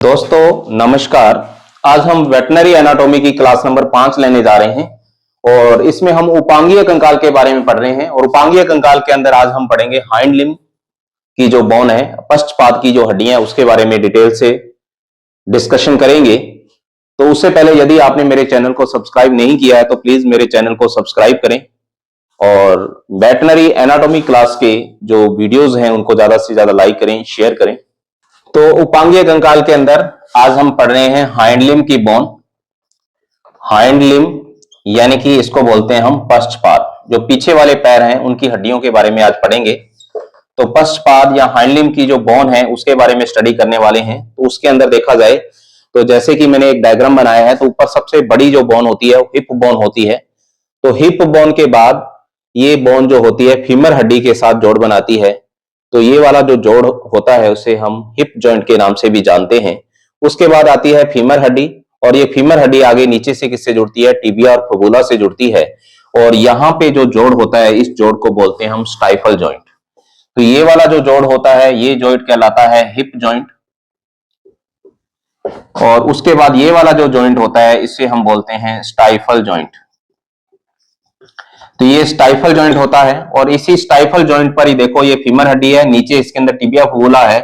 दोस्तों नमस्कार। आज हम वेटनरी एनाटॉमी की क्लास नंबर 5 लेने जा रहे हैं और इसमें हम उपांगीय कंकाल के बारे में पढ़ रहे हैं। और उपांगीय कंकाल के अंदर आज हम पढ़ेंगे हाइंड लिम्ब की जो बोन है, पश्चपाद की जो हड्डियां है, उसके बारे में डिटेल से डिस्कशन करेंगे। तो उससे पहले यदि आपने मेरे चैनल को सब्सक्राइब नहीं किया है तो प्लीज मेरे चैनल को सब्सक्राइब करें और वेटनरी एनाटॉमी क्लास के जो वीडियोज हैं उनको ज्यादा से ज्यादा लाइक करें, शेयर करें। तो उपांगीय कंकाल के अंदर आज हम पढ़ रहे हैं हाइंड लिम्ब की बोन। हाइंड लिम्ब यानी कि इसको बोलते हैं हम पश्चपाद। जो पीछे वाले पैर हैं उनकी हड्डियों के बारे में आज पढ़ेंगे। तो पश्चपाद या हाइंड लिम्ब की जो बोन है उसके बारे में स्टडी करने वाले हैं। तो उसके अंदर देखा जाए तो जैसे कि मैंने एक डायग्राम बनाया है, तो ऊपर सबसे बड़ी जो बोन होती है हिप बोन होती है। तो हिप बोन के बाद ये बोन जो होती है फीमर हड्डी के साथ जोड़ बनाती है। तो ये वाला जो जोड़ होता है उसे हम हिप जॉइंट के नाम से भी जानते हैं। उसके बाद आती है फीमर हड्डी, और ये फीमर हड्डी आगे नीचे से किससे जुड़ती है? टिबिया और फिबुला से जुड़ती है। और यहाँ पे जो जोड़ होता है इस जोड़ को बोलते हैं हम स्टाइफल जॉइंट। तो ये वाला जो जोड़ होता है ये जॉइंट कहलाता है हिप जॉइंट। और उसके बाद ये वाला जो जॉइंट होता है इसे हम बोलते हैं स्टाइफल जॉइंट। तो ये स्टाइफल जॉइंट होता है और इसी स्टाइफल जॉइंट पर ही देखो ये फीमर हड्डी है, नीचे इसके अंदर टिबिया फिबुला है।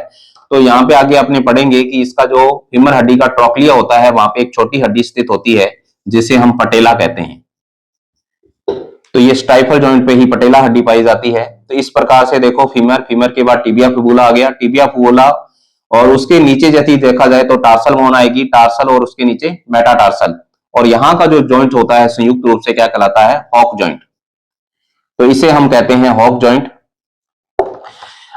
तो यहाँ पे आगे अपने पढ़ेंगे कि इसका जो फीमर हड्डी का ट्रोक्लिया होता है वहां पे एक छोटी हड्डी स्थित होती है जिसे हम पटेला कहते हैं। तो ये स्टाइफल जॉइंट पे ही पटेला हड्डी पाई जाती है। तो इस प्रकार से देखो फीमर, फीमर के बाद टिबिया फिबुला आ गया, टिबिया फिबुला और उसके नीचे यदि देखा जाए तो टार्सल बोन आएगी, टार्सल और उसके नीचे मेटाटार्सल। और यहाँ का जो जॉइंट होता है संयुक्त रूप से क्या कहलाता है? Hock joint. तो इसे हम कहते हैं हॉक जॉइंट।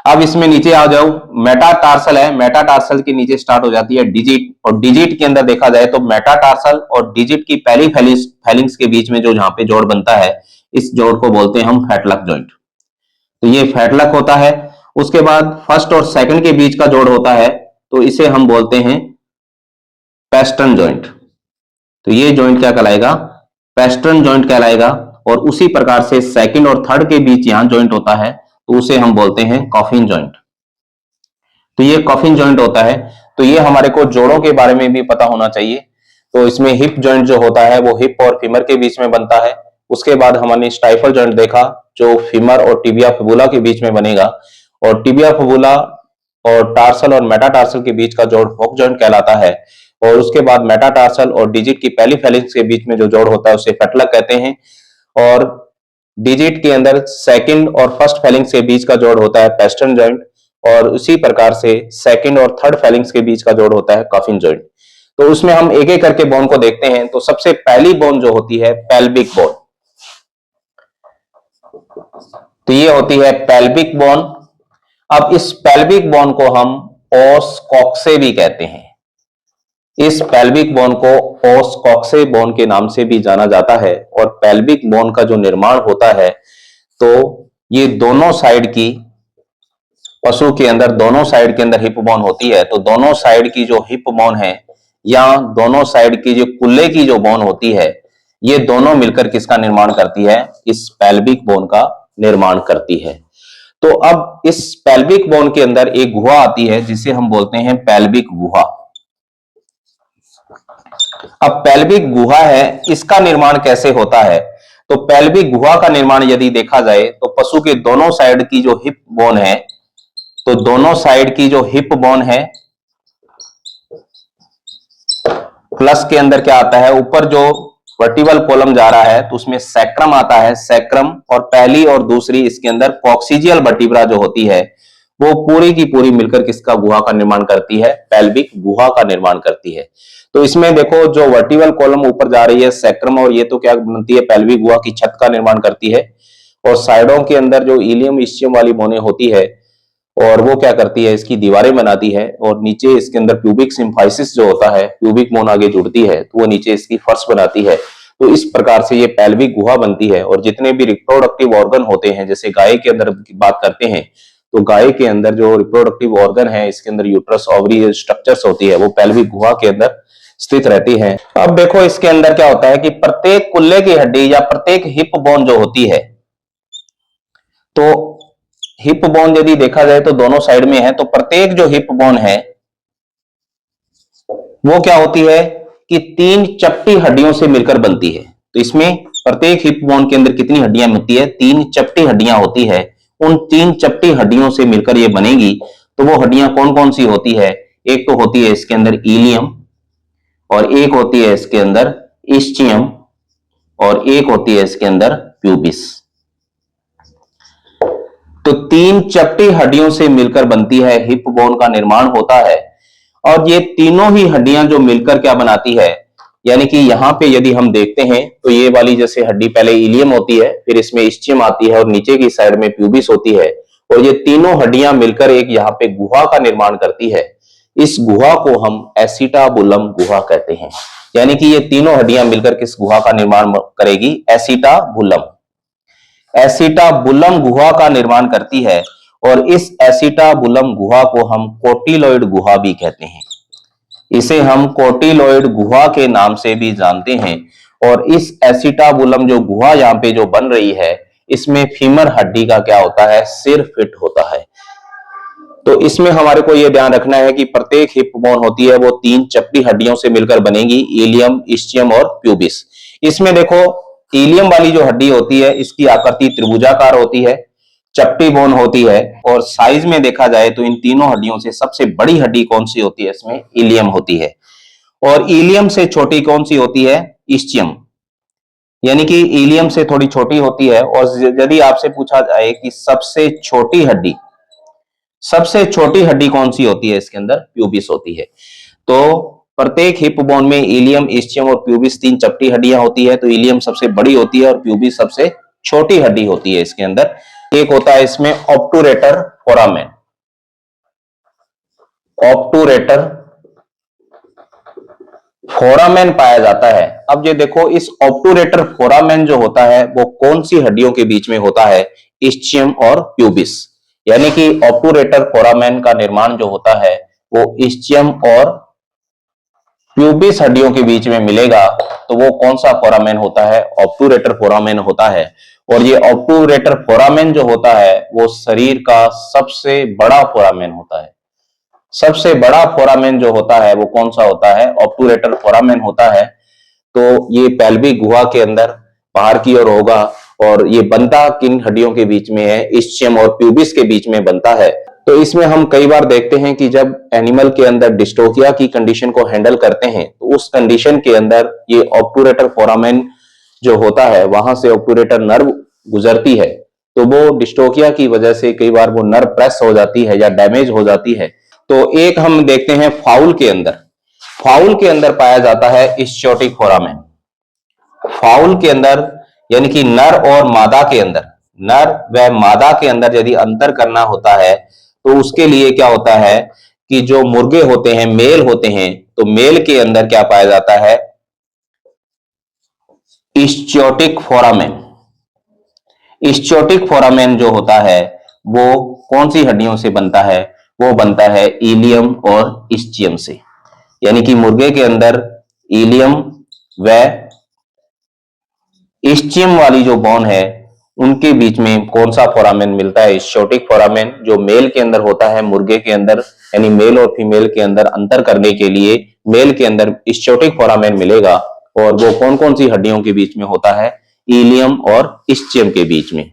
अब इसमें नीचे आ जाओ, मेटाटार्सल है, मेटाटार्सल के नीचे स्टार्ट हो जाती है डिजिट। और डिजिट के अंदर देखा जाए तो मेटाटार्सल और डिजिट की पहली फैलिंग्स के बीच में जो यहाँ पे जोड़ बनता है इस जोड़ को बोलते हैं हम फैटलक जॉइंट। तो ये फैटलक होता है। उसके बाद फर्स्ट और सेकंड के बीच का जोड़ होता है तो इसे हम बोलते हैं पेस्टर्न जॉइंट। तो ये जॉइंट क्या कहलाएगा? पेस्टर्न जॉइंट कहलाएगा। और उसी प्रकार से सेकंड और थर्ड के बीच यहां जॉइंट होता है तो उसे हम बोलते हैं कॉफिन जॉइंट। तो ये कॉफिन जॉइंट होता है। तो ये हमारे को जोड़ों के बारे में भी पता होना चाहिए। तो इसमें हिप जॉइंट जो होता है वो हिप और फीमर के बीच में बनता है। उसके बाद हमने स्टाइफल जॉइंट देखा जो फीमर और टिबिया फिबुला के बीच में बनेगा। और टिबिया फिबुला और टार्सल और मेटाटार्सल के बीच का जोड़ हॉक जॉइंट कहलाता है। और उसके बाद मेटाटार्सल और डिजिट की पहली फैलिंग्स के बीच में जो जोड़ होता है उसे फैटलक कहते हैं। और डिजिट के अंदर सेकंड और फर्स्ट फैलिंग्स के बीच का जोड़ होता है पेस्टर्न जॉइंट। और उसी प्रकार से सेकंड और थर्ड फैलिंग्स के बीच का जोड़ होता है कॉफिन जॉइंट। तो उसमें हम एक एक करके बोन को देखते हैं। तो सबसे पहली बोन जो होती है पेल्विक बोन। तो ये होती है पेल्विक बोन। अब इस पेल्विक बोन को हम ओस कॉक्से भी कहते हैं। इस पेल्विक बोन को ओस कॉक्से बोन के नाम से भी जाना जाता है। और पेल्विक बोन का जो निर्माण होता है तो ये दोनों साइड की, पशु के अंदर दोनों साइड के अंदर हिप बोन होती है। तो दोनों साइड की जो हिप बोन है या दोनों साइड की जो कुल्ले की जो बोन होती है ये दोनों मिलकर किसका निर्माण करती है? इस पेल्विक बोन का निर्माण करती है। तो अब इस पेल्विक बोन के अंदर एक गुहा आती है जिसे हम बोलते हैं पेल्विक गुहा। अब पेल्विक गुहा है, इसका निर्माण कैसे होता है? तो पेल्विक गुहा का निर्माण यदि देखा जाए तो पशु के दोनों साइड की जो हिप बोन है, तो दोनों साइड की जो हिप बोन है प्लस के अंदर क्या आता है? ऊपर जो वर्टिबल कॉलम जा रहा है तो उसमें सैक्रम आता है, सैक्रम। और पहली और दूसरी इसके अंदर कॉक्सिजियल वर्टिब्रा जो होती है वो पूरी की पूरी मिलकर किसका गुहा का निर्माण करती है? पेल्विक गुहा का निर्माण करती है। तो इसमें देखो जो वर्टिबल कॉलम ऊपर जा रही है सैक्रम, और ये तो क्या बनती है? पेल्विक गुहा की छत का निर्माण करती है। और साइडों के अंदर जो इलियम इस्चियम वाली बोने होती है और वो क्या करती है? इसकी दीवारें बनाती है। और नीचे इसके अंदर प्यूबिक सिम्फाइसिस जो होता है, प्यूबिक बोन आगे जुड़ती है तो वो नीचे इसकी फर्श बनाती है। तो इस प्रकार से ये पेल्विक गुहा बनती है। और जितने भी रिप्रोडक्टिव ऑर्गन होते हैं, जैसे गाय के अंदर की बात करते हैं तो गाय के अंदर जो रिप्रोडक्टिव ऑर्गन है इसके अंदर यूट्रस, ओवरी स्ट्रक्चर्स होती है वो पेल्विक गुहा के अंदर स्थित रहती है। अब देखो इसके अंदर क्या होता है कि प्रत्येक कुल्ले की हड्डी या प्रत्येक हिप बोन जो होती है, तो हिप बोन यदि देखा जाए तो दोनों साइड में है। तो प्रत्येक जो हिप बोन है वो क्या होती है कि 3 चपटी हड्डियों से मिलकर बनती है। तो इसमें प्रत्येक हिप बोन के अंदर कितनी हड्डियां होती है? 3 चपटी हड्डियां होती है। उन 3 चपटी हड्डियों से मिलकर ये बनेगी। तो वो हड्डियां कौन कौन सी होती है? एक तो होती है इसके अंदर इलियम, और एक होती है इसके अंदर इस्चियम, और एक होती है इसके अंदर प्यूबिस। तो 3 चपटी हड्डियों से मिलकर बनती है, हिप बोन का निर्माण होता है। और ये तीनों ही हड्डियां जो मिलकर क्या बनाती है, यानी कि यहां पे यदि हम देखते हैं तो ये वाली जैसे हड्डी पहले इलियम होती है, फिर इसमें इस्चियम आती है, और नीचे की साइड में प्यूबिस होती है, और ये तीनों हड्डियां मिलकर एक यहाँ पे गुहा का निर्माण करती है। इस गुहा को हम एसिटाबुलम गुहा कहते हैं। यानी कि ये तीनों हड्डियां मिलकर किस गुहा का निर्माण करेगी? एसिटाबुलम। एसिटाबुलम गुहा का निर्माण करती है, और इस एसिटाबुलम गुहा को हम कोटिलॉइड गुहा भी कहते हैं। इसे हम कोटिलॉइड गुहा के नाम से भी जानते हैं। और इस एसिटाबुलम जो गुहा यहाँ पे जो बन रही है, इसमें फीमर हड्डी का क्या होता है? सिर फिट होता है। तो इसमें हमारे को यह ध्यान रखना है कि प्रत्येक हिप बोन होती है वो 3 चपटी हड्डियों से मिलकर बनेगी, इलियम, इस्चियम और प्यूबिस। इसमें देखो इलियम वाली जो हड्डी होती है इसकी आकृति त्रिभुजाकार होती है, चपटी बोन होती है, और साइज में देखा जाए तो इन तीनों हड्डियों से सबसे बड़ी हड्डी कौन सी होती है? इसमें इलियम होती है। और इलियम से छोटी कौन सी होती है? इस्चियम। यानी कि इलियम से थोड़ी छोटी होती है। और यदि आपसे पूछा जाए कि सबसे छोटी हड्डी कौन सी होती है, इसके अंदर प्यूबिस होती है। तो प्रत्येक हिप बोन में इलियम, इस्चियम और प्यूबिस 3 चपटी हड्डियां होती है। तो इलियम सबसे बड़ी होती है और प्यूबिस सबसे छोटी हड्डी होती है इसके अंदर। एक होता है इसमें ऑब्टूरेटर फोरामेन। ऑब्टूरेटर फोरामेन पाया जाता है। अब ये देखो इस ऑब्टूरेटर फोरामेन जो होता है वो कौन सी हड्डियों के बीच में होता है? इस्चियम और प्यूबिस। यानी कि ऑब्टूरेटर फोरामेन का निर्माण जो होता है वो इस्चियम और प्यूबिस हड्डियों के बीच में मिलेगा। तो वो कौन सा फोरामेन होता है? ऑब्टूरेटर फोरामेन होता है। और ये ऑब्टूरेटर फोरामेन जो होता है वो शरीर का सबसे बड़ा फोरामेन होता है। सबसे बड़ा फोरामेन जो होता है वो कौन सा होता है? ऑब्टूरेटर फोरामेन होता है। तो ये पेल्विक गुहा के अंदर बाहर की ओर होगा, और ये बनता किन हड्डियों के बीच में है? इस्चियम और प्यूबिस के बीच में बनता है। तो इसमें हम कई बार देखते हैं कि जब एनिमल के अंदर डिस्टोकिया की कंडीशन को हैंडल करते हैं तो उस कंडीशन के अंदर ये ऑब्टूरेटर फोरामेन जो होता है वहां से ऑब्टूरेटर नर्व गुजरती है। तो वो डिस्टोकिया की वजह से कई बार वो नर्व प्रेस हो जाती है या डैमेज हो जाती है। तो एक हम देखते हैं फाउल के अंदर पाया जाता है इस्चियोटिक फोरामेन। फाउल के अंदर यानी कि नर और मादा के अंदर, नर व मादा के अंदर यदि अंतर करना होता है तो उसके लिए क्या होता है कि जो मुर्गे होते हैं, मेल होते हैं, तो मेल के अंदर क्या पाया जाता है? इस्चियोटिक फोरामेन। इस्चियोटिक फोरामेन जो होता है वो कौन सी हड्डियों से बनता है? वो बनता है इलियम और इस्चियम से। यानी कि मुर्गे के अंदर इलियम व इस्चियम वाली जो बोन है उनके बीच में कौन सा फोरामेन मिलता है? इस्चियोटिक फोरामेन। जो मेल के अंदर होता है, मुर्गे के अंदर, यानी मेल और फीमेल के अंदर अंतर करने के लिए मेल के अंदर इस्चियोटिक फोरामेन मिलेगा। और वो कौन कौन सी हड्डियों के बीच में होता है? इलियम और इस्चियम के बीच में।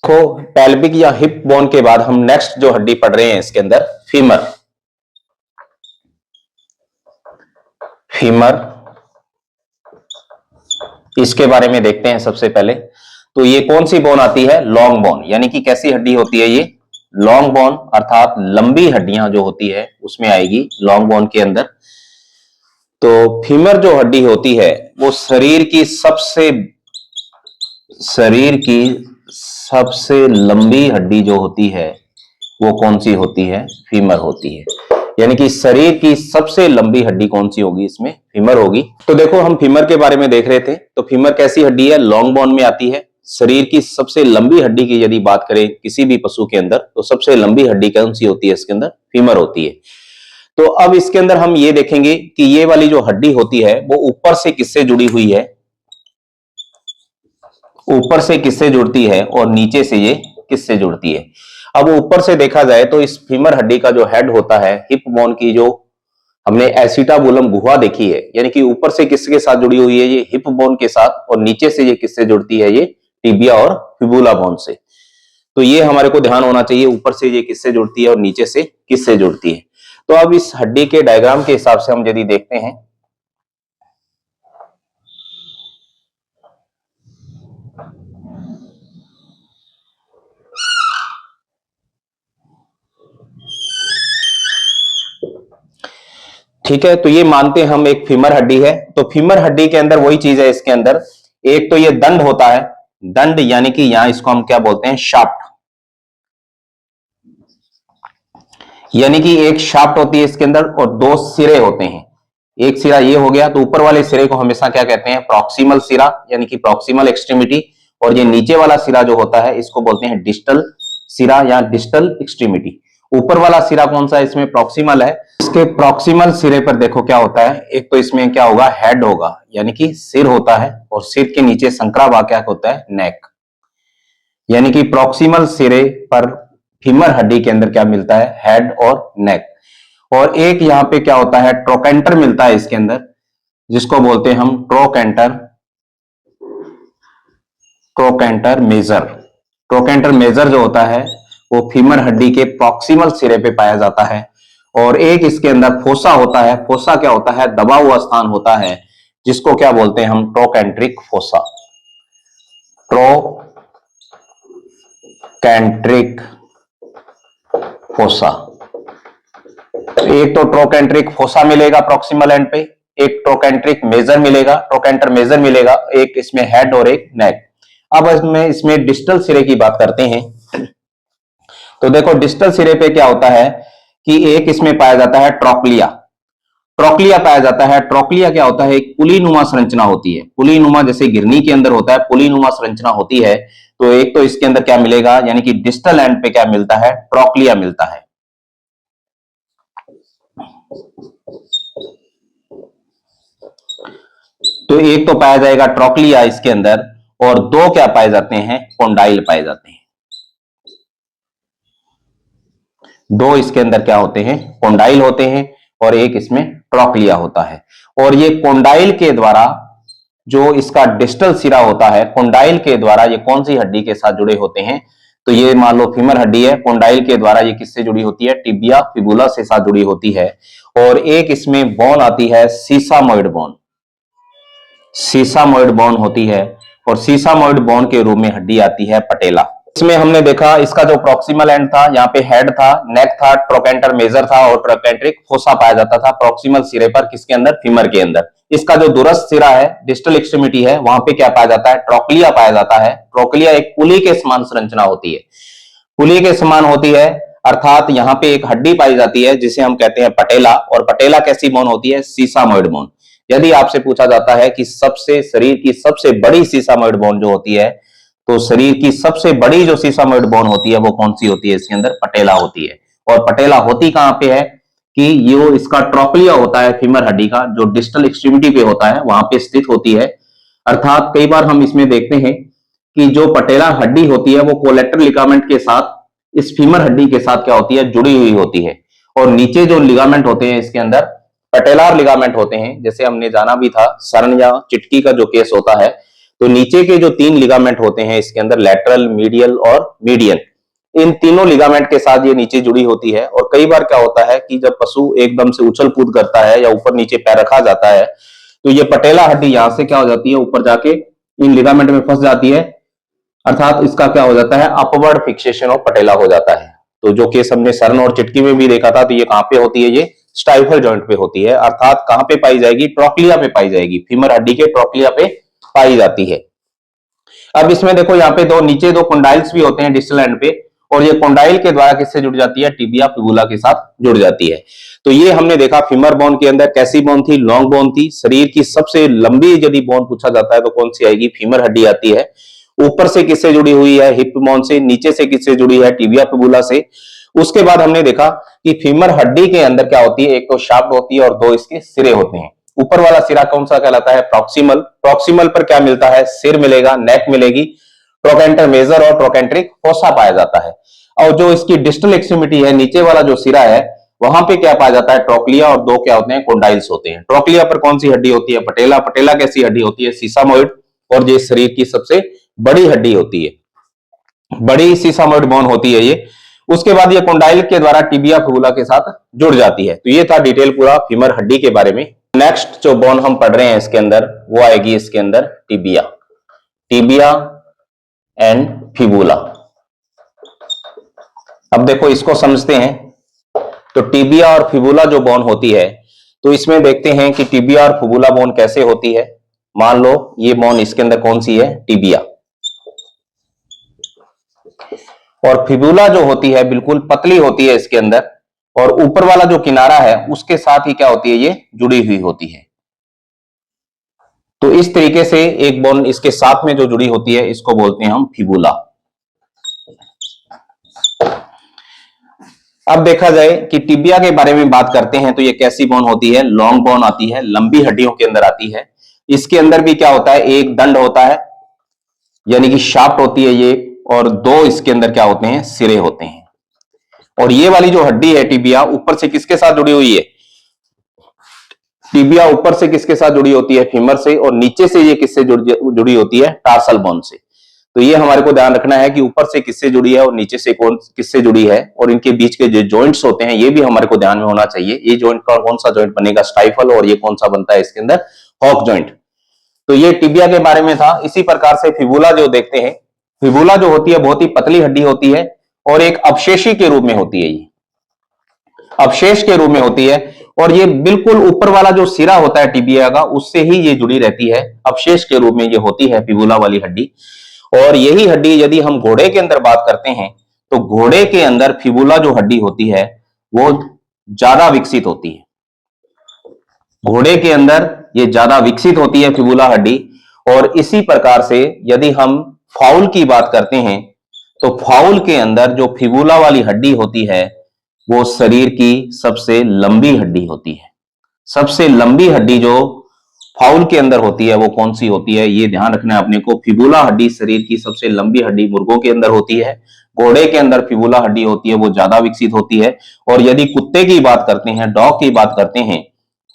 तो पेल्विक या हिप बोन के बाद हम नेक्स्ट जो हड्डी पढ़ रहे हैं इसके अंदर फीमर। फीमर, इसके बारे में देखते हैं सबसे पहले। तो ये कौन सी बोन आती है? Long bone. यानी कि कैसी हड्डी होती है ये? लॉन्ग बोन, अर्थात लंबी हड्डियां जो होती है उसमें आएगी लॉन्ग बोन के अंदर। तो फीमर जो हड्डी होती है वो शरीर की सबसे लंबी हड्डी जो होती है वो कौन सी होती है? फीमर होती है। यानी कि शरीर की सबसे लंबी हड्डी कौन सी होगी? इसमें फीमर होगी। तो देखो हम फीमर के बारे में देख रहे थे। तो फीमर कैसी हड्डी है? लॉन्ग बोन में आती है। शरीर की सबसे लंबी हड्डी की यदि बात करें किसी भी पशु के अंदर तो सबसे लंबी हड्डी कौन सी होती है? इसके अंदर फीमर होती है। तो अब इसके अंदर हम ये देखेंगे कि ये वाली जो हड्डी होती है वो ऊपर से किससे जुड़ी हुई है, ऊपर से किससे जुड़ती है और नीचे से ये किससे जुड़ती है। अब ऊपर से देखा जाए तो इस फीमर हड्डी का जो हेड होता है, हिप बोन की जो हमने एसिटाबुलम गुहा देखी है, यानी कि ऊपर से किसके साथ जुड़ी हुई है, ये हिप बोन के साथ, और नीचे से ये किससे जुड़ती है, ये टिबिया और फिबुला बोन से। तो ये हमारे को ध्यान होना चाहिए, ऊपर से ये किससे जुड़ती है और नीचे से किससे जुड़ती है। तो अब इस हड्डी के डायग्राम के हिसाब से हम यदि देखते हैं, ठीक है, तो ये मानते हैं हम एक फीमर हड्डी है। तो फीमर हड्डी के अंदर वही चीज है, इसके अंदर एक तो ये दंड होता है, दंड यानी कि यहां इसको हम क्या बोलते हैं, शाफ्ट, यानी कि एक शाफ्ट होती है इसके अंदर और दो सिरे होते हैं। एक सिरा ये हो गया, तो ऊपर वाले सिरे को हमेशा क्या कहते हैं, प्रॉक्सिमल सिरा, यानी कि प्रॉक्सिमल एक्सट्रीमिटी, और ये नीचे वाला सिरा जो होता है इसको बोलते हैं डिस्टल सिरा या डिस्टल एक्सट्रीमिटी। ऊपर वाला सिरा कौन सा है, इसमें प्रॉक्सिमल है। इसके प्रॉक्सिमल सिरे पर देखो क्या होता है, एक तो इसमें क्या होगा, हेड होगा, यानी कि सिर होता है, और सिर के नीचे संकरा भाग क्या होता है, नेक, यानी कि प्रॉक्सिमल सिरे पर फीमर हड्डी के अंदर क्या मिलता है, हेड और नेक। और एक यहाँ पे क्या होता है, ट्रोकेंटर मिलता है इसके अंदर, जिसको बोलते हैं हम trochanter, trochanter major. Trochanter major जो होता है वो फीमर हड्डी के प्रॉक्सिमल सिरे पे पाया जाता है। और एक इसके अंदर फोसा होता है, फोसा क्या होता है, दबा हुआ स्थान होता है, जिसको क्या बोलते हैं हम, ट्रोकेंट्रिक फोसा, ट्रोकेंट्रिक फोसा। एक तो ट्रोकेंट्रिक फोसा मिलेगा प्रॉक्सिमल एंड पे, एक ट्रोकेंट्रिक मेजर मिलेगा, ट्रोकेंटर मेजर मिलेगा, एक इसमें हेड और एक नेक। अब इसमें डिस्टल सिरे की बात करते हैं। तो देखो डिस्टल सिरे पे क्या होता है कि एक इसमें पाया जाता है ट्रोक्लिया, ट्रोक्लिया पाया जाता है। ट्रोक्लिया क्या होता है, एक पुलीनुमा संरचना होती है, पुलीनुमा जैसे गिरनी के अंदर होता है, पुलीनुमा संरचना होती है। तो एक तो इसके अंदर क्या मिलेगा, यानी कि डिस्टल एंड पे क्या मिलता है, ट्रोक्लिया मिलता है। तो एक तो पाया जाएगा ट्रोक्लिया इसके अंदर, और दो क्या पाए जाते हैं, कोंडाइल पाए जाते हैं। दो इसके अंदर क्या होते हैं, कोंडाइल होते हैं, और एक इसमें ट्रोक्लिया होता है। और ये कोंडाइल के द्वारा जो इसका डिस्टल सिरा होता है, कोंडाइल के द्वारा ये कौन सी हड्डी के साथ जुड़े होते हैं, तो ये मान लो फीमर हड्डी है, कोंडाइल के द्वारा ये किससे जुड़ी होती है, टिबिया फिबुला से साथ जुड़ी होती है। और एक इसमें बोन आती है सीसामोइड बोन, सीसामोइड बोन होती है, और सीसामोइड बोन के रूप में हड्डी आती है पटेला। इसमें हमने देखा इसका जो प्रॉक्सिमल एंड था, यहाँ पे हेड था, नेक था, ट्रोकेंटर मेजर था, और ट्रोकेंट्रिक फोसा पाया जाता था प्रॉक्सिमल सिरे पर, किसके अंदर, फीमर के अंदर। इसका जो दूरस्थ सिरा है, डिस्टल एक्सट्रीमिटी है, वहां पे क्या पाया जाता है, ट्रोक्लिया पाया जाता है। ट्रोक्लिया एक पुली के समान संरचना होती है, पुली के समान होती है, अर्थात यहाँ पे एक हड्डी पाई जाती है जिसे हम कहते हैं पटेला। और पटेला कैसी बोन होती है, सीसामोइड बोन। यदि आपसे पूछा जाता है कि सबसे शरीर की सबसे बड़ी सीसामोइड बोन जो होती है, तो शरीर की सबसे बड़ी जो सीसामोइड बोन होती है वो कौन सी होती है, इसके अंदर पटेला होती है। और पटेला होती कहां पे है कि ये इसका ट्रोक्लिया होता है फीमर हड्डी का, जो डिस्टल एक्सट्रीमिटी पे होता है, वहां पे स्थित होती है। अर्थात कई बार हम इसमें देखते हैं कि जो पटेला हड्डी होती है वो कोलेटरल लिगामेंट के साथ, इस फीमर हड्डी के साथ क्या होती है, जुड़ी हुई होती है। और नीचे जो लिगामेंट होते हैं इसके अंदर पटेलार लिगामेंट होते हैं, जैसे हमने जाना भी था सर्ण या चिटकी का जो केस होता है, तो नीचे के जो तीन लिगामेंट होते हैं इसके अंदर, लैटरल, मीडियल और मीडियन, इन तीनों लिगामेंट के साथ ये नीचे जुड़ी होती है। और कई बार क्या होता है कि जब पशु एकदम से उछल कूद करता है या ऊपर नीचे पैर रखा जाता है, तो ये पटेला हड्डी यहां से क्या हो जाती है, ऊपर जाके इन लिगामेंट में फंस जाती है, अर्थात इसका क्या हो जाता है, अपवर्ड फिक्सेशन ऑफ पटेला हो जाता है। तो जो केस हमने सर्ण और चिटकी में भी देखा था, तो ये कहां पे होती है, ये स्टाइफल जॉइंट पे होती है, अर्थात कहां पे पाई जाएगी, ट्रोक्लिया पे पाई जाएगी, फीमर हड्डी के ट्रोक्लिया पे पाई जाती है। अब इसमें देखो यहाँ पे दो नीचे दो कोंडाइल्स भी होते हैं डिस्टल एंड पे, और ये कोंडाइल के द्वारा किससे जुड़ जाती है, टिबिया फिबुला के साथ जुड़ जाती है। तो ये हमने देखा फीमर बोन के अंदर कैसी बोन थी, लॉन्ग बोन थी। शरीर की सबसे लंबी यदि बोन पूछा जाता है तो कौन सी आएगी, फीमर हड्डी आती है। ऊपर से किससे जुड़ी हुई है, हिप बोन से, नीचे से किससे जुड़ी है, टिबिया फिबुला से। उसके बाद हमने देखा कि फीमर हड्डी के अंदर क्या होती है, एक तो शाफ्ट होती है और दो इसके सिरे होते हैं। ऊपर वाला सिरा कौन सा कहलाता है, प्रॉक्सिमल। प्रॉक्सिमल पर क्या मिलता है, सिर मिलेगा, नेक मिलेगी, ट्रोकेंटर मेजर और ट्रोकेंट्रिक फोसा पाया जाता है। और जो इसकी डिस्टल एक्सट्रीमिटी है, नीचे वाला जो सिरा है, वहां पे क्या पाया जाता है, ट्रोक्लिया, और दो क्या होते हैं, कोंडाइल्स होते हैं। ट्रोक्लिया पर कौन सी हड्डी होती है, पटेला। पटेला कैसी हड्डी होती है, सीसामोइड, और ये शरीर की सबसे बड़ी हड्डी होती है, बड़ी सीसामोइड बोन होती है ये। उसके बाद ये कोंडाइल के द्वारा टिबिया फिबुला के साथ जुड़ जाती है। तो ये था डिटेल पूरा फीमर हड्डी के बारे में। नेक्स्ट जो बोन हम पढ़ रहे हैं इसके अंदर, वो आएगी इसके अंदर टिबिया, टिबिया एंड फिबुला। अब देखो इसको समझते हैं। तो टिबिया और फिबुला जो बोन होती है, तो इसमें देखते हैं कि टिबिया और फिबुला बोन कैसे होती है। मान लो ये बोन इसके अंदर कौन सी है, टिबिया, और फिबुला जो होती है बिल्कुल पतली होती है इसके अंदर, और ऊपर वाला जो किनारा है उसके साथ ही क्या होती है, ये जुड़ी हुई होती है। तो इस तरीके से एक बोन इसके साथ में जो जुड़ी होती है, इसको बोलते हैं हम फिबुला। अब देखा जाए कि टिबिया के बारे में बात करते हैं, तो ये कैसी बोन होती है, लॉन्ग बोन आती है, लंबी हड्डियों के अंदर आती है। इसके अंदर भी क्या होता है, एक दंड होता है, यानी कि शाफ्ट होती है ये, और दो इसके अंदर क्या होते हैं, सिरे होते हैं। और ये वाली जो हड्डी है टिबिया, ऊपर से किसके साथ जुड़ी हुई है, टिबिया ऊपर से किसके साथ जुड़ी होती है, फीमर से, और नीचे से ये किससे जुड़ी होती है, टार्सल बोन से। तो ये हमारे को ध्यान रखना है कि ऊपर से किससे जुड़ी है और नीचे से कौन किससे जुड़ी है, और इनके बीच के जो जॉइंट्स होते हैं ये भी हमारे को ध्यान में होना चाहिए। ये जॉइंट का कौन सा जॉइंट बनेगा, स्टाइफल, और ये कौन सा बनता है इसके अंदर, हॉक जॉइंट। तो ये टिबिया के बारे में था। इसी प्रकार से फिबुला जो देखते हैं, फिबुला जो होती है बहुत ही पतली हड्डी होती है, और एक अवशेषी के रूप में होती है, ये अवशेष के रूप में होती है, और ये बिल्कुल ऊपर वाला जो सिरा होता है टिबिया का, उससे ही ये जुड़ी रहती है, अवशेष के रूप में ये होती है फिबुला वाली हड्डी। और यही हड्डी यदि हम घोड़े के अंदर बात करते हैं, तो घोड़े के अंदर फिबुला जो हड्डी होती है वो ज्यादा विकसित होती है, घोड़े के अंदर ये ज्यादा विकसित होती है फिबुला हड्डी। और इसी प्रकार से यदि हम फाउल की बात करते हैं, तो फाउल के अंदर जो फिबुला वाली हड्डी होती है वो शरीर की सबसे लंबी हड्डी होती है। सबसे लंबी हड्डी जो फाउल के अंदर होती है वो कौन सी होती है, ये ध्यान रखना है अपने को। फिबुला हड्डी शरीर की सबसे लंबी हड्डी मुर्गों के अंदर होती है, घोड़े के अंदर फिबुला हड्डी होती है वो ज्यादा विकसित होती है। और यदि कुत्ते की बात करते हैं, डॉग की बात करते हैं,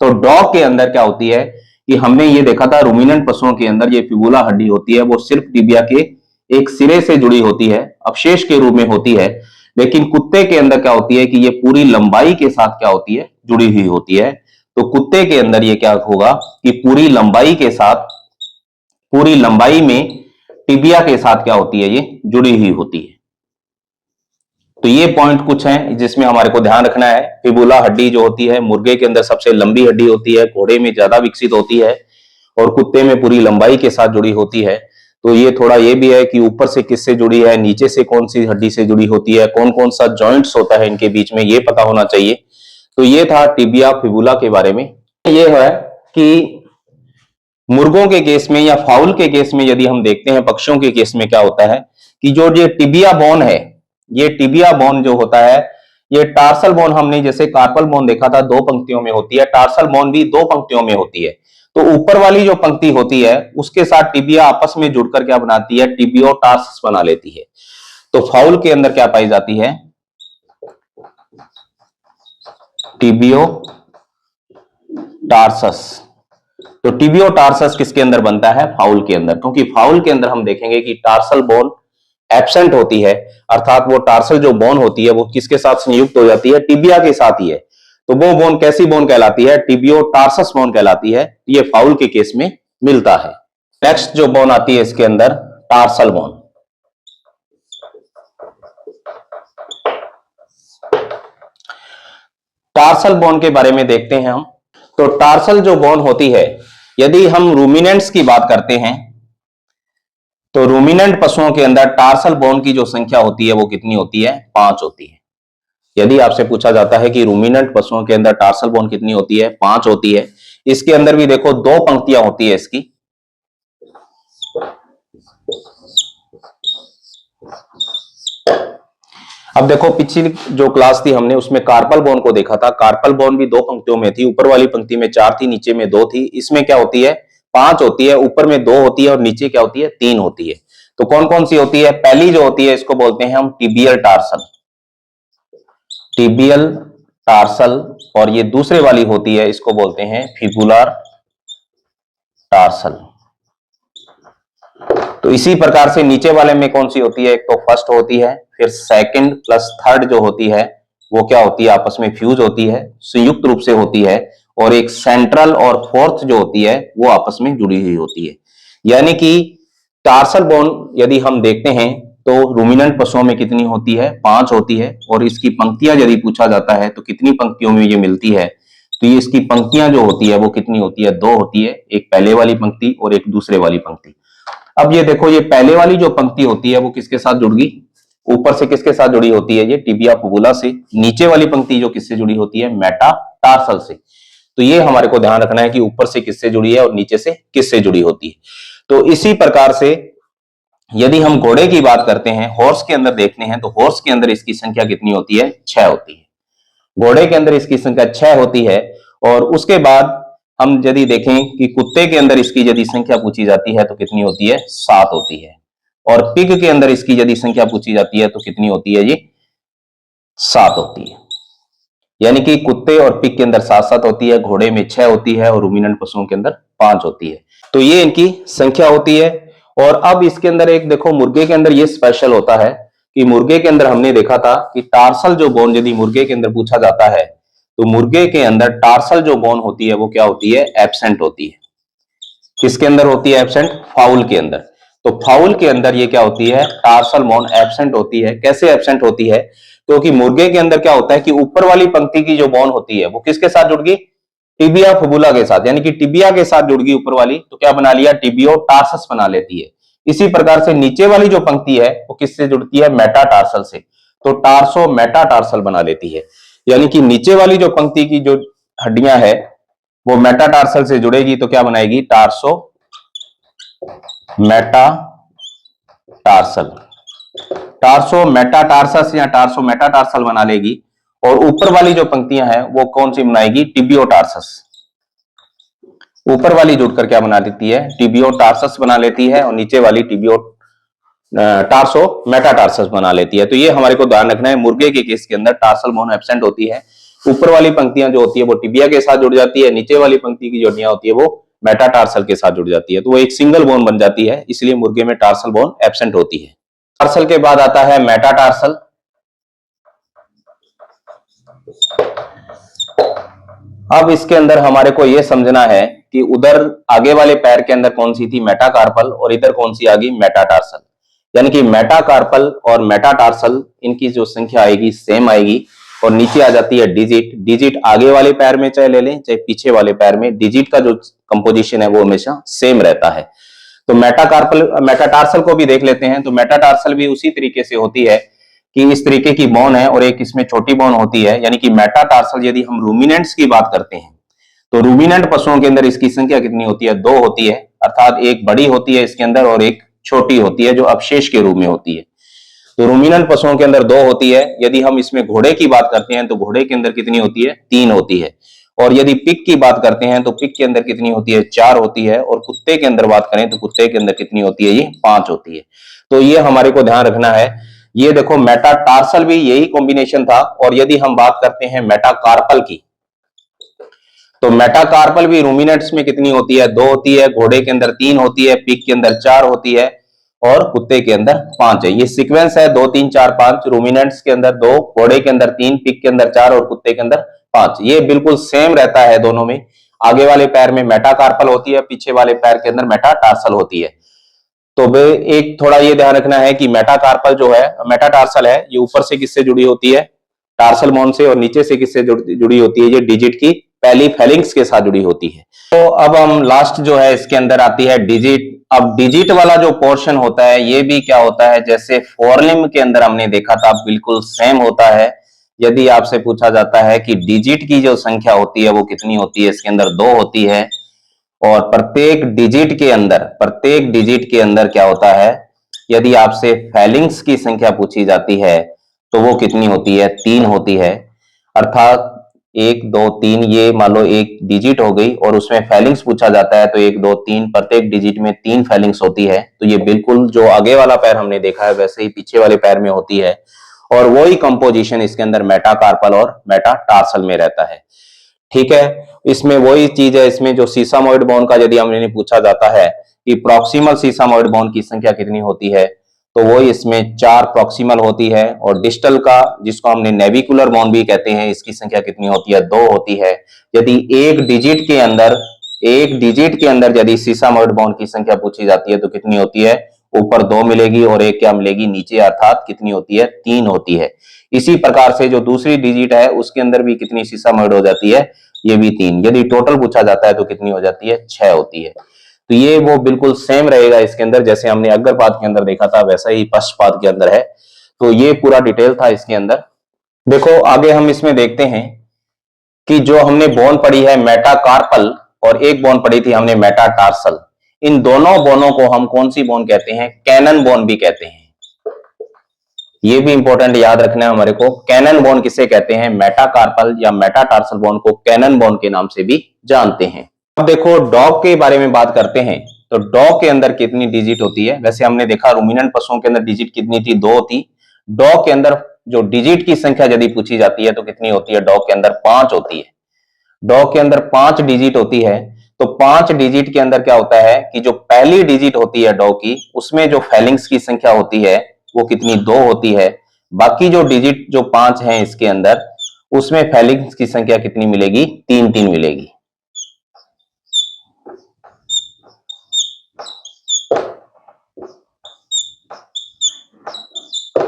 तो डॉग के अंदर क्या होती है कि हमने ये देखा था रूमिनेंट पशुओं के अंदर ये फिबुला हड्डी होती है, वो सिर्फ टिबिया के एक सिरे से जुड़ी होती है, अवशेष के रूप में होती है। लेकिन कुत्ते के अंदर क्या होती है कि ये पूरी लंबाई के साथ क्या होती है, जुड़ी हुई होती है। तो कुत्ते के अंदर ये क्या होगा कि पूरी लंबाई के साथ, पूरी लंबाई में टिबिया के साथ क्या होती है, ये जुड़ी हुई होती है। तो ये पॉइंट कुछ हैं जिसमें हमारे को ध्यान रखना है। फिबुला हड्डी जो होती है मुर्गे के अंदर सबसे लंबी हड्डी होती है, घोड़े में ज्यादा विकसित होती है, और कुत्ते में पूरी लंबाई के साथ जुड़ी होती है। तो ये थोड़ा ये भी है कि ऊपर से किससे जुड़ी है, नीचे से कौन सी हड्डी से जुड़ी होती है, कौन कौन सा जॉइंट्स होता है इनके बीच में, ये पता होना चाहिए। तो ये था टिबिया फिबुला के बारे में। ये है कि मुर्गों के केस में या फाउल के केस में यदि हम देखते हैं, पक्षियों के केस में क्या होता है कि जो ये टिबिया बोन है, ये टिबिया बोन जो होता है, ये टार्सल बोन हमने जैसे कार्पल बोन देखा था 2 पंक्तियों में होती है, टार्सल बोन भी 2 पंक्तियों में होती है। तो ऊपर वाली जो पंक्ति होती है उसके साथ टिबिया आपस में जुड़कर क्या बनाती है, टिबियो टार्सस बना लेती है। तो फाउल के अंदर क्या पाई जाती है, टिबियो टार्सस। तो टिबियो टार्सस किसके अंदर बनता है, फाउल के अंदर, क्योंकि फाउल के अंदर हम देखेंगे कि टार्सल बोन एब्सेंट होती है, अर्थात वो टार्सल जो बोन होती है वो किसके साथ संयुक्त हो जाती है, टिबिया के साथ ही है। तो वो बोन कैसी बोन कहलाती है, टिबियो टार्सस बोन कहलाती है। ये फाउल के केस में मिलता है। नेक्स्ट जो बोन आती है इसके अंदर, टार्सल बोन। टार्सल बोन के बारे में देखते हैं हम। तो टार्सल जो बोन होती है, यदि हम रूमिनेंट्स की बात करते हैं, तो रूमिनेंट पशुओं के अंदर टार्सल बोन की जो संख्या होती है वो कितनी होती है, 5 होती है। यदि आपसे पूछा जाता है कि रूमिनेंट पशुओं के अंदर टार्सल बोन कितनी होती है, 5 होती है। इसके अंदर भी देखो 2 पंक्तियां होती है इसकी। अब देखो पिछली जो क्लास थी हमने उसमें कार्पल बोन को देखा था। कार्पल बोन भी 2 पंक्तियों में थी, ऊपर वाली पंक्ति में 4 थी, नीचे में 2 थी। इसमें क्या होती है, 5 होती है, ऊपर में 2 होती है और नीचे क्या होती है, 3 होती है। तो कौन कौन सी होती है, पहली जो होती है इसको बोलते हैं हम टिबियल टार्सल। टिबियल टार्सल, और ये दूसरे वाली होती है, इसको बोलते हैं फिबुलर टार्सल। तो इसी प्रकार से नीचे वाले में कौन सी होती है, एक तो फर्स्ट होती है, फिर सेकंड प्लस थर्ड जो होती है वो क्या होती है, आपस में फ्यूज होती है, संयुक्त रूप से होती है, और एक सेंट्रल और फोर्थ जो होती है वो आपस में जुड़ी हुई होती है। यानी कि टार्सल बोन यदि हम देखते हैं तो रूमिनेंट पशुओं में कितनी होती है, 5 होती है, और इसकी पंक्तियां यदि पूछा जाता है तो कितनी पंक्तियों में ये मिलती है, तो ये इसकी पंक्तियां जो होती है वो कितनी होती है, 2 होती है, एक पहले वाली पंक्ति और एक दूसरे वाली पंक्ति। अब ये देखो, ये पहले वाली जो पंक्ति होती है वो किसके साथ जुड़ गई, ऊपर से किसके साथ जुड़ी होती है, ये टिबिया फिबुला से। नीचे वाली पंक्ति जो किससे जुड़ी होती है, मेटाटार्सल से। तो ये हमारे को ध्यान रखना है कि ऊपर से किससे जुड़ी है और नीचे से किससे जुड़ी होती है। तो इसी प्रकार से यदि हम घोड़े की बात करते हैं, हॉर्स के अंदर देखते हैं, तो हॉर्स के अंदर इसकी संख्या कितनी होती है, 6 होती है। घोड़े के अंदर इसकी संख्या 6 होती है। और उसके बाद हम यदि देखें कि कुत्ते के अंदर इसकी यदि संख्या पूछी जाती है तो कितनी होती है, 7 होती है। और पिग के अंदर इसकी यदि संख्या पूछी जाती है तो कितनी होती है, ये 7 होती है। यानी कि कुत्ते और पिग के अंदर 7-7 होती है, घोड़े में 6 होती है, और रूमिनेंट पशुओं के अंदर 5 होती है। तो ये इनकी संख्या होती है। और अब इसके अंदर एक देखो, मुर्गे के अंदर ये स्पेशल होता है कि मुर्गे के अंदर हमने देखा था कि टार्सल जो बोन यदि मुर्गे के अंदर पूछा जाता है तो मुर्गे के अंदर टार्सल जो बोन होती है वो क्या होती है, एब्सेंट होती है। किसके अंदर होती है एब्सेंट, फाउल के अंदर। तो फाउल के अंदर ये क्या होती है, टार्सल बोन एब्सेंट होती है। कैसे एब्सेंट होती है, क्योंकि मुर्गे के अंदर क्या होता है कि ऊपर वाली पंक्ति की जो बोन होती है वो किसके साथ जुड़ गई, टिबिया फिबुला के साथ, यानी कि टिबिया के साथ जुड़ गई ऊपर वाली, तो क्या बना लिया, टिबियो टार्सस बना लेती है। इसी प्रकार से नीचे वाली जो पंक्ति है वो किससे जुड़ती है, मेटाटार्सल से, तो टार्सो मेटाटार्सल बना लेती है। यानी कि नीचे वाली जो पंक्ति की जो हड्डियां है वो मेटाटार्सल से जुड़ेगी तो क्या बनाएगी, टार्सो मेटाटार्सल, टार्सो मेटाटार्सस या टार्सो मेटाटार्सल बना लेगी। और ऊपर वाली जो पंक्तियां हैं वो कौन सी बनाएगी, टिबियोटार्सस। ऊपर वाली जुड़कर क्या बना देती है, टिबियोटार्सस बना लेती है, और नीचे वाली टिबियो टार्सो मेटाटार्सस बना लेती है। तो ये हमारे को ध्यान रखना है, मुर्गे के केस के अंदर टार्सल बोन एब्सेंट होती है। ऊपर वाली पंक्तियां जो होती है वो टिबिया के साथ जुड़ जाती है, नीचे वाली पंक्ति की जो हड्डियां होती है वो मेटाटार्सल के साथ जुड़ जाती है, तो वो एक सिंगल बोन बन जाती है, इसलिए मुर्गे में टार्सल बोन एब्सेंट होती है। टार्सल के बाद आता है मेटाटार्सल। अब इसके अंदर हमारे को यह समझना है कि उधर आगे वाले पैर के अंदर कौन सी थी, मेटाकार्पल, और इधर कौन सी आ गई, मेटाटार्सल। यानी कि मेटाकार्पल और मेटाटार्सल इनकी जो संख्या आएगी सेम आएगी, और नीचे आ जाती है डिजिट। डिजिट आगे वाले पैर में चाहे ले लें चाहे पीछे वाले पैर में, डिजिट का जो कंपोजिशन है वो हमेशा सेम रहता है। तो मेटाकार्पल मेटाटार्सल को भी देख लेते हैं। तो मेटाटार्सल भी उसी तरीके से होती है कि इस तरीके की बोन है और एक इसमें छोटी बोन होती है। यानी कि मेटाटार्सल यदि हम रूमिनेंट्स की बात करते हैं तो रूमिनेंट पशुओं के अंदर इसकी संख्या कितनी होती है, 2 होती है, अर्थात एक बड़ी होती है इसके अंदर और एक छोटी होती है जो अवशेष के रूप में होती है। तो रूमिनेंट पशुओं के अंदर 2 होती है। यदि हम इसमें घोड़े की बात करते हैं तो घोड़े के अंदर कितनी होती है, 3 होती है। और यदि पिग की बात करते हैं तो पिग के अंदर कितनी होती है, 4 होती है। और कुत्ते के अंदर बात करें तो कुत्ते के अंदर कितनी होती है, ये 5 होती है। तो ये हमारे को ध्यान रखना है। ये देखो मेटाटार्सल भी यही कॉम्बिनेशन था। और यदि हम बात करते हैं मेटाकार्पल की, तो मेटाकार्पल भी रूमिनेंट्स में कितनी होती है, 2 होती है, घोड़े के अंदर 3 होती है, पिग के अंदर 4 होती है और कुत्ते के अंदर 5 है। ये सीक्वेंस है 2 3 4 5, रूमिनेंट्स के अंदर 2, घोड़े के अंदर 3, पिग के अंदर 4 और कुत्ते के अंदर 5। ये बिल्कुल सेम रहता है दोनों में। आगे वाले पैर में मेटाकार्पल होती है, पीछे वाले पैर के अंदर मेटाटार्सल होती है। तो वे एक थोड़ा ये ध्यान रखना है कि मेटाकार्पल जो है, मेटाटार्सल है, ये ऊपर से किससे जुड़ी होती है, टार्सल बोन से, और नीचे से किससे जुड़ी होती है, ये डिजिट की पहली फेलिंग्स के साथ जुड़ी होती है। तो अब हम लास्ट जो है इसके अंदर आती है डिजिट। अब डिजिट वाला जो पोर्शन होता है ये भी क्या होता है, जैसे फोरलिम के अंदर हमने देखा था बिल्कुल सेम होता है। यदि आपसे पूछा जाता है कि डिजिट की जो संख्या होती है वो कितनी होती है, इसके अंदर 2 होती है। और प्रत्येक डिजिट के अंदर क्या होता है, यदि आपसे फेलिंग्स की संख्या पूछी जाती है तो वो कितनी होती है, 3 होती है। अर्थात 1 2 3, ये मान लो एक डिजिट हो गई और उसमें फेलिंग्स पूछा जाता है तो 1 2 3, प्रत्येक डिजिट में 3 फेलिंग्स होती है। तो ये बिल्कुल जो आगे वाला पैर हमने देखा है वैसे ही पीछे वाले पैर में होती है। और वही कंपोजिशन इसके अंदर मेटाकार्पल और मेटाटार्सल में रहता है। ठीक है, इसमें वही चीज है, इसमें जो सीसामोइड बोन का यदि हमने पूछा जाता है कि प्रॉक्सिमल सीसामोइड बोन की संख्या कितनी होती है, तो वो इसमें 4 प्रॉक्सिमल होती है, और डिस्टल का, जिसको हमने नेविकुलर बोन भी कहते हैं, इसकी संख्या कितनी होती है, 2 होती है। यदि एक डिजिट के अंदर यदि सीसामोइड बोन की संख्या पूछी जाती है तो कितनी होती है, ऊपर 2 मिलेगी और एक क्या मिलेगी नीचे, अर्थात कितनी होती है, 3 होती है। इसी प्रकार से जो दूसरी डिजिट है उसके अंदर भी कितनी सीसामोइड हो जाती है, ये भी 3। यदि टोटल पूछा जाता है तो कितनी हो जाती है, 6 होती है। तो ये वो बिल्कुल सेम रहेगा इसके अंदर, जैसे हमने अग्रपाद के अंदर देखा था वैसा ही पश्चपाद के अंदर है। तो ये पूरा डिटेल था इसके अंदर। देखो आगे हम इसमें देखते हैं कि जो हमने बोन पढ़ी है मेटाकार्पल और एक बोन पढ़ी थी हमने मेटाटार्सल, इन दोनों बोनों को हम कौन सी बोन कहते हैं, कैनन बोन भी कहते हैं। ये भी इंपॉर्टेंट याद रखना है हमारे को, कैनन बोन किसे कहते हैं, मेटाकार्पल या मेटाटार्सल बोन को कैनन बोन के नाम से भी जानते हैं। अब देखो डॉग के बारे में बात करते हैं, तो डॉग के अंदर कितनी डिजिट होती है। वैसे हमने देखा रूमिनेंट पशुओं के अंदर डिजिट कितनी थी, 2 थी। डॉग के अंदर जो डिजिट की संख्या यदि पूछी जाती है तो कितनी होती है, डॉग के अंदर 5 होती है। डॉग के अंदर 5 डिजिट होती है। तो 5 डिजिट के अंदर क्या होता है कि जो पहली डिजिट होती है डॉग की, उसमें जो फेलिंग्स की संख्या होती है वो कितनी, 2 होती है। बाकी जो डिजिट जो 5 हैं इसके अंदर, उसमें फेलिंग्स की संख्या कितनी मिलेगी, 3 मिलेगी।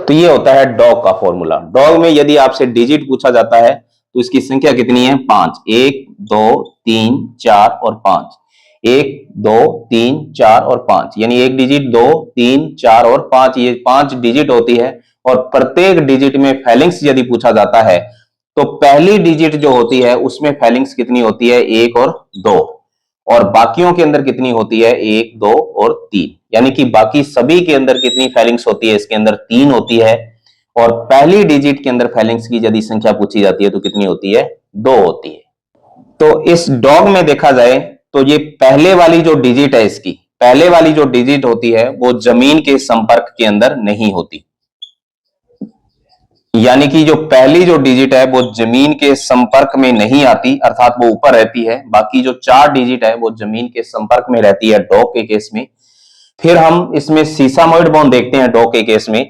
तो ये होता है डॉग का फॉर्मूला। डॉग में यदि आपसे डिजिट पूछा जाता है तो इसकी संख्या कितनी है, 5। 1 2 3 4 और 5, 1 2 3 4 और 5, यानी एक डिजिट 2 3 4 और 5, ये 5 डिजिट होती है। और प्रत्येक डिजिट में फेलिंग्स यदि पूछा जाता है तो पहली डिजिट जो होती है उसमें फेलिंग्स कितनी होती है, 1 और 2, और बाकियों के अंदर कितनी होती है, 1 2 और 3, यानी कि बाकी सभी के अंदर कितनी फेलिंग्स होती है, इसके अंदर 3 होती है। और पहली डिजिट के अंदर फेलिंग्स की यदि संख्या पूछी जाती है तो कितनी होती है, 2 होती है। तो इस डॉग में देखा जाए तो ये पहले वाली जो डिजिट है, इसकी पहले वाली जो डिजिट होती है वो जमीन के संपर्क के अंदर नहीं होती, यानी कि जो पहली जो डिजिट है वो जमीन के संपर्क में नहीं आती, अर्थात वो ऊपर रहती है। बाकी जो 4 डिजिट है वो जमीन के संपर्क में रहती है डॉग के केस में। फिर हम इसमें सीसामोइड बोन देखते हैं डॉग के केस में।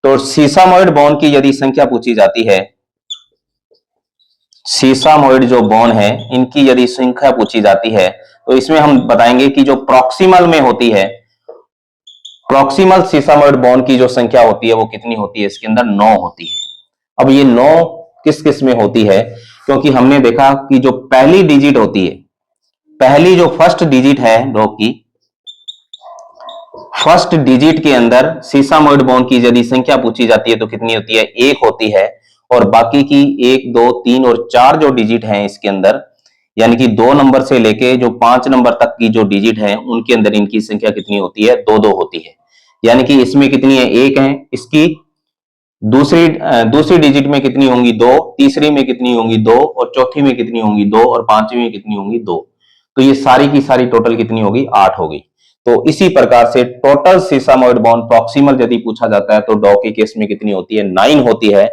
तो सीसामोइड बोन की यदि संख्या पूछी जाती है, सीसामोइड जो बोन है इनकी यदि संख्या पूछी जाती है तो इसमें हम बताएंगे कि जो प्रॉक्सिमल में होती है, प्रॉक्सिमल सीसामोइड बोन की जो संख्या होती है वो कितनी होती है, इसके अंदर 9 होती है। अब ये 9 किस किस में होती है, क्योंकि हमने देखा कि जो पहली डिजिट होती है, पहली जो फर्स्ट डिजिट है डॉग की, फर्स्ट डिजिट के अंदर सीसामोइड बोन की यदि संख्या पूछी जाती है तो कितनी होती है, 1 होती है। और बाकी की 1 2 3 और 4 जो डिजिट हैं इसके अंदर, यानी कि 2 नंबर से लेके जो 5 नंबर तक की जो डिजिट है उनके अंदर इनकी संख्या कितनी होती है, 2 2 होती है। यानी कि इसमें कितनी है, 1 है, इसकी दूसरी डिजिट में कितनी होंगी, 2, तीसरी में कितनी होंगी, 2, और चौथी में कितनी होंगी, 2, और पांचवी में कितनी होंगी, 2। तो ये सारी की सारी टोटल कितनी होगी, 8 होगी। तो इसी प्रकार से टोटल सीसामोइड बोन प्रॉक्सिमल यदि पूछा जाता है तो डॉग के केस में कितनी होती है, 9 होती है।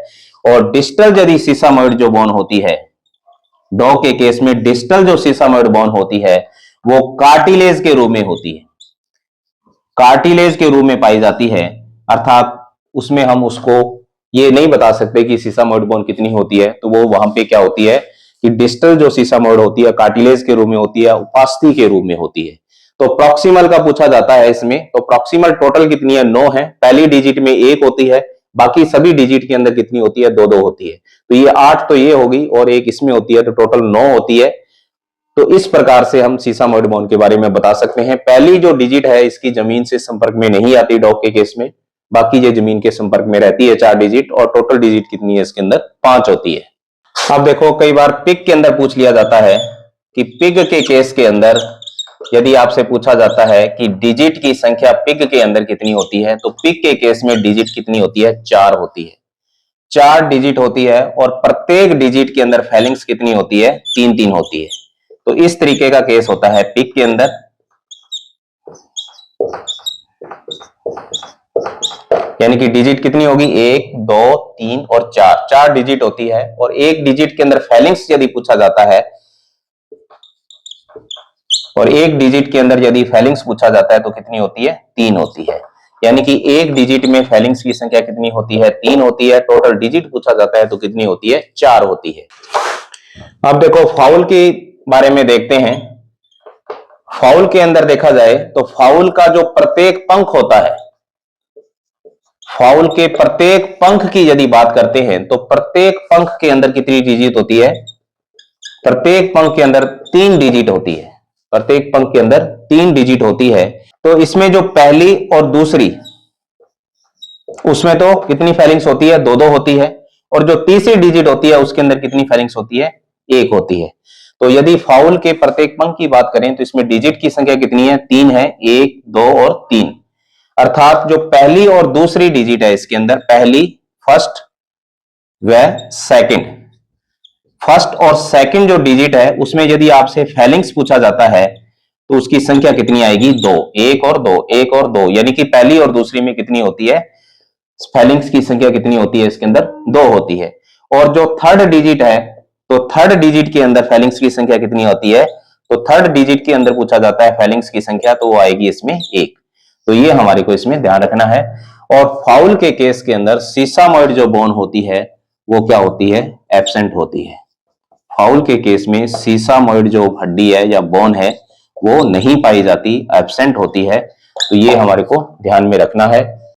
और डिस्टल यदि सीसामोइड जो बोन होती है डॉग के केस में, डिस्टल जो सीसामोइड बोन होती है वो कार्टिलेज के रूप में होती है, कार्टिलेज के रूप में पाई जाती है। अर्थात उसमें हम उसको ये नहीं बता सकते कि सीसामोइड बोन कितनी होती है, तो वो वहां पे क्या होती है कि डिस्टल जो सीसामोइड होती है कार्टिलेज के रूप में होती है, उपास्थि के रूप में होती है। तो प्रॉक्सिमल का पूछा जाता है इसमें, तो प्रॉक्सिमल टोटल कितनी है, 9 है। पहली डिजिट में 1 होती है, बाकी सभी डिजिट के अंदर कितनी होती है, 2 2 होती है। तो ये 8 तो ये होगी और 1 इसमें होती है, तो टोटल 9 होती है। तो इस प्रकार से हम सीसामोइड बोन के बारे में बता सकते हैं। पहली जो डिजिट है इसकी जमीन से संपर्क में नहीं आती डॉग के केस में, बाकी ये जमीन के संपर्क में रहती है 4 डिजिट, और टोटल डिजिट कितनी है इसके अंदर, 5 होती है। अब देखो कई बार पिग के अंदर पूछ लिया जाता है कि पिग के केस के अंदर यदि आपसे पूछा जाता है कि डिजिट की संख्या पिग के अंदर कितनी होती है, तो पिग के केस में डिजिट कितनी होती है, 4 होती है। 4 डिजिट होती है और प्रत्येक डिजिट के अंदर फेलिंग्स कितनी होती है, 3 होती है। तो इस तरीके का केस होता है पिग के अंदर। यानी कि डिजिट कितनी होगी, 1 2 3 और 4, 4 डिजिट होती है। और एक डिजिट के अंदर फेलिंग्स यदि पूछा जाता है, और एक डिजिट के अंदर यदि फेलिंग्स पूछा जाता है तो कितनी होती है, 3 होती है। यानी कि एक डिजिट में फेलिंग्स की संख्या कितनी होती है, 3 होती है। टोटल डिजिट पूछा जाता है तो कितनी होती है, 4 होती है। अब देखो फाउल के बारे में देखते हैं। फाउल के अंदर देखा जाए तो फाउल का जो प्रत्येक पंख होता है, फाउल के प्रत्येक पंख की यदि बात करते हैं तो प्रत्येक पंख के अंदर कितनी डिजिट होती है, प्रत्येक पंख के अंदर 3 डिजिट होती है। प्रत्येक पंख के अंदर 3 डिजिट होती है। तो इसमें जो पहली और दूसरी, उसमें तो कितनी फेलिंग्स होती है, 2 2 होती है। और जो तीसरी डिजिट होती है उसके अंदर कितनी फेलिंग्स होती है, 1 होती है। तो यदि फाउल के प्रत्येक पंख की बात करें तो इसमें डिजिट की संख्या कितनी है, 3 है, 1 2 और 3। अर्थात जो पहली और दूसरी डिजिट है इसके अंदर, पहली फर्स्ट व सेकंड, फर्स्ट और सेकंड जो डिजिट है उसमें यदि आपसे फेलिंग्स पूछा जाता है तो उसकी संख्या कितनी आएगी, 2, 1 और 2, 1 और 2। यानी कि पहली और दूसरी में कितनी होती है, फेलिंग्स की संख्या कितनी होती है, इसके अंदर 2 होती है। और जो थर्ड डिजिट है, तो थर्ड डिजिट के अंदर फेलिंग्स की संख्या कितनी होती है, तो थर्ड डिजिट के अंदर पूछा जाता है फेलिंग्स की संख्या, तो वो आएगी इसमें 1। तो ये हमारे को इसमें ध्यान रखना है। और फाउल के केस के अंदर सीसामॉइड जो बोन होती है वो क्या होती है, एब्सेंट होती है। फाउल के केस में सीसामॉइड जो हड्डी है या बोन है वो नहीं पाई जाती, एब्सेंट होती है। तो ये हमारे को ध्यान में रखना है।